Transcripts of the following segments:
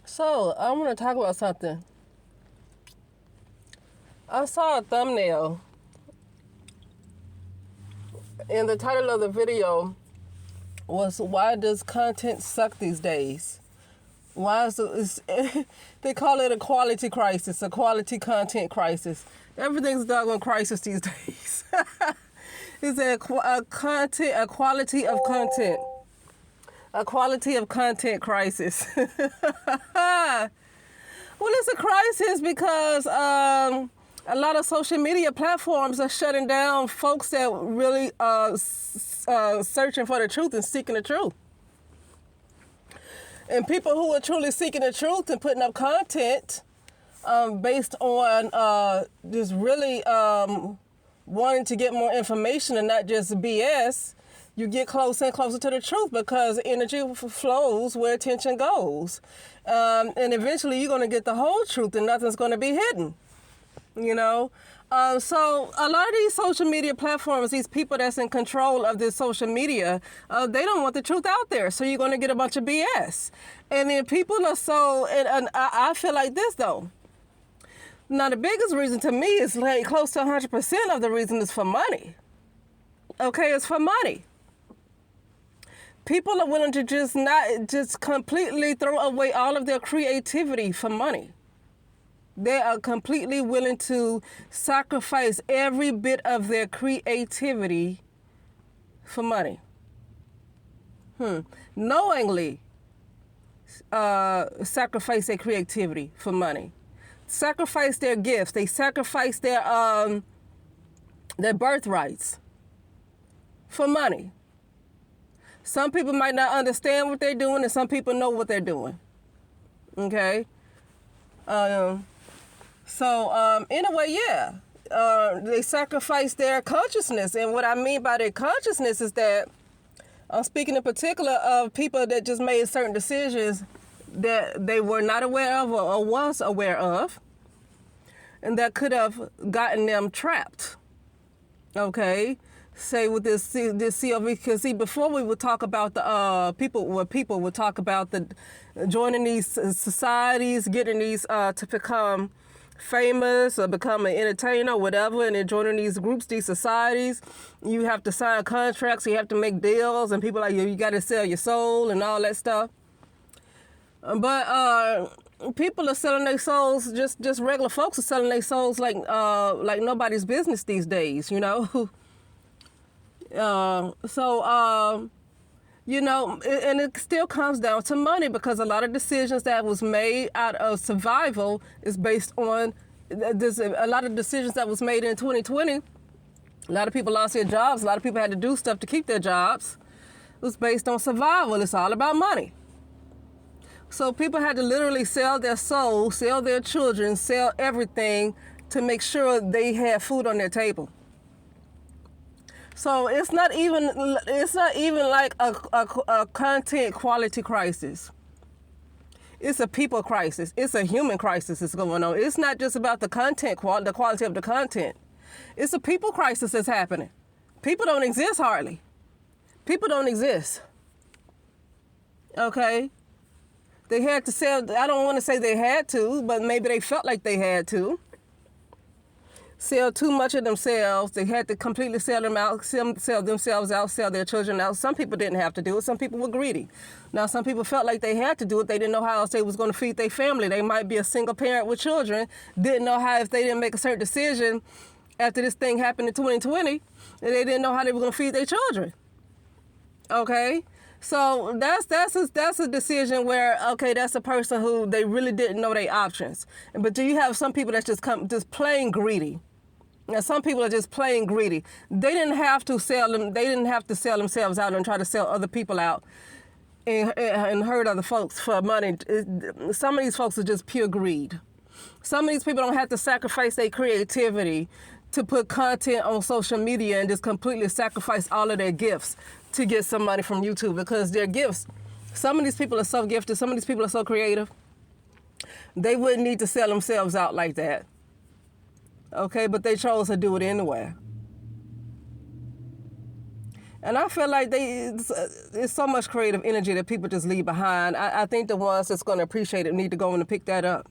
So, I want to talk about something. I saw a thumbnail, and the title of the video was "Why Does Content Suck These Days?" Why is they call it a quality crisis, a quality content crisis. Everything's doggone crisis these days. It's a quality of content, a quality of content crisis. Well, it's a crisis because a lot of social media platforms are shutting down folks that really searching for the truth and seeking the truth. And people who are truly seeking the truth and putting up content based on just really wanting to get more information and not just BS, you get closer and closer to the truth because energy flows where attention goes. And eventually you're going to get the whole truth and nothing's going to be hidden, you know? So a lot of these social media platforms, these people that's in control of this social media, they don't want the truth out there. So you're going to get a bunch of BS. And then people are so, and I feel like this though. Now the biggest reason to me is like close to 100% of the reason is for money. Okay, it's for money. People are willing to just completely throw away all of their creativity for money. They are completely willing to sacrifice every bit of their creativity for money. Knowingly sacrifice their creativity for money. Sacrifice their gifts. They sacrifice their birthrights for money. Some people might not understand what they're doing, and some people know what they're doing. Okay? So in a way, yeah. They sacrifice their consciousness. And what I mean by their consciousness is that I'm speaking in particular of people that just made certain decisions that they were not aware of or was aware of, and that could have gotten them trapped. Okay? Say with this COV, because see, before we would talk about the people would talk about the joining these societies, getting these to become famous or become an entertainer or whatever, and then joining these groups, these societies, you have to sign contracts, you have to make deals, and people like you got to sell your soul and all that stuff. But people are selling their souls, just regular folks are selling their souls like nobody's business these days, you know. You know, and it still comes down to money because a lot of decisions that was made out of survival is based on there's a lot of decisions that was made in 2020. A lot of people lost their jobs. A lot of people had to do stuff to keep their jobs. It was based on survival. It's all about money. So people had to literally sell their soul, sell their children, sell everything to make sure they had food on their table. So it's not even like a content quality crisis. It's a people crisis. It's a human crisis that's going on. It's not just about the content, the quality of the content. It's a people crisis that's happening. People don't exist hardly. People don't exist. Okay? They had to sell, I don't want to say they had to, but maybe they felt like they had to. Sell too much of themselves. They had to completely sell them out, sell themselves out, sell their children out. Some people didn't have to do it. Some people were greedy. Now, some people felt like they had to do it. They didn't know how else they was going to feed their family. They might be a single parent with children. Didn't know how, if they didn't make a certain decision after this thing happened in 2020, they didn't know how they were going to feed their children. Okay? So that's a decision where, okay, that's a person who they really didn't know their options. But do you have some people that's just plain greedy? Now, some people are just plain greedy. They didn't have to sell them. They didn't have to sell themselves out and try to sell other people out and hurt other folks for money. Some of these folks are just pure greed. Some of these people don't have to sacrifice their creativity to put content on social media and just completely sacrifice all of their gifts to get some money from YouTube because their gifts. Some of these people are so gifted. Some of these people are so creative. They wouldn't need to sell themselves out like that. Okay, but they chose to do it anyway. And I feel like it's so much creative energy that people just leave behind. I think the ones that's going to appreciate it need to go in and pick that up.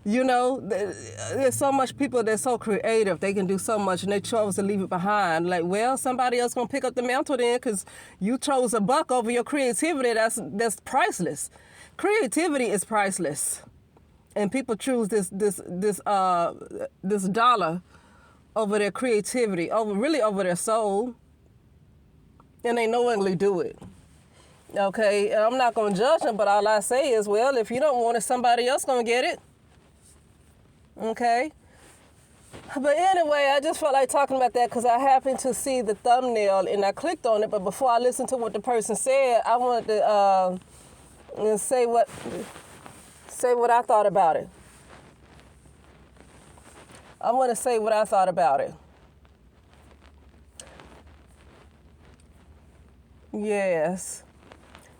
You know, there's so much people that's so creative. They can do so much, and they chose to leave it behind. Like, well, somebody else going to pick up the mantle then because you chose a buck over your creativity. That's priceless. Creativity is priceless. And people choose this dollar over their creativity, over their soul. And they knowingly do it. Okay, and I'm not going to judge them, but all I say is, well, if you don't want it, somebody else going to get it. Okay? But anyway, I just felt like talking about that because I happened to see the thumbnail and I clicked on it, but before I listened to what the person said, I wanted to say what I thought about it. I want to say what I thought about it. Yes.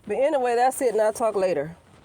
But anyway, that's it, and I'll talk later.